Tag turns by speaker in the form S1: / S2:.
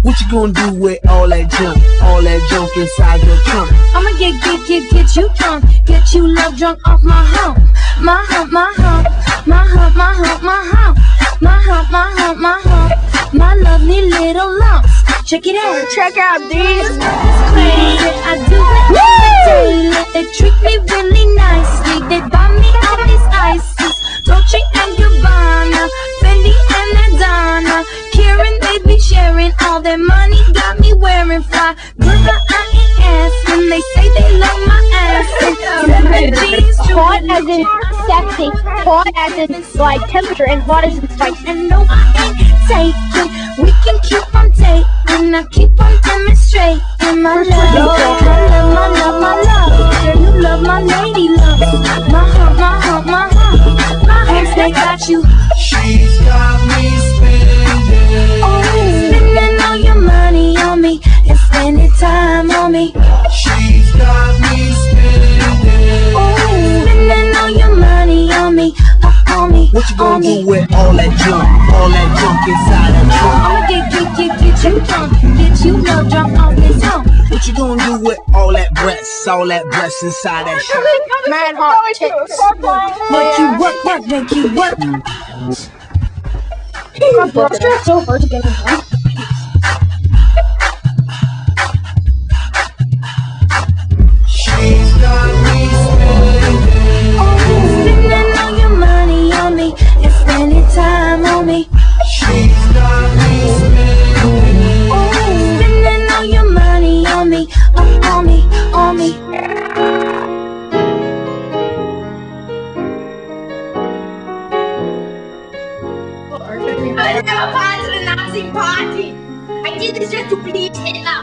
S1: What you gonna do with all that junk inside your trunk?
S2: I'ma get you drunk, get you love drunk off my hump, my hump, my hump, my hump, my hump, my hump, my hump, my hump, my hump, my lovely little lumps. Check it out.
S3: Check out these.
S2: Crazy, I do it daily. They treat me really nicely. They buy me all these ices, Dolce and Gabbana, Fendi and Madonna. Karen, they be sharing all their money, got me wearing fly. Girl, I ain't asking. They say they love my ass.
S3: Hot as in sexy, hot as in like temperature, and hot as in spicy.
S2: And no, I ain't taking. We can keep on taking. I keep on demonstrating my love, my love, my love. Girl, you love my lady love. My hump, my hump, my hump. My humps, they got you.
S1: She's got me spending.
S2: Oh, spending all your money on me and spending time on me.
S1: She's got me spending.
S2: Oh, spending all your money on me, on me.
S1: What you gonna do with all that junk inside that trunk?
S2: I'ma get you drunk, get you love drunk off this hump.
S1: What you gonna do with all that breasts inside that shirt?
S3: Man, hot tits.
S2: Make you work, make you work.
S3: God bless her. It's so hard to get in there.
S1: She's got me spending.
S2: Oh, spending all your money on me and spending time on me.
S1: She's got me spending.
S2: Oh, spending all your money on me, on me, on me.
S4: I never gone to the Nazi party. I did this just to please Hitler.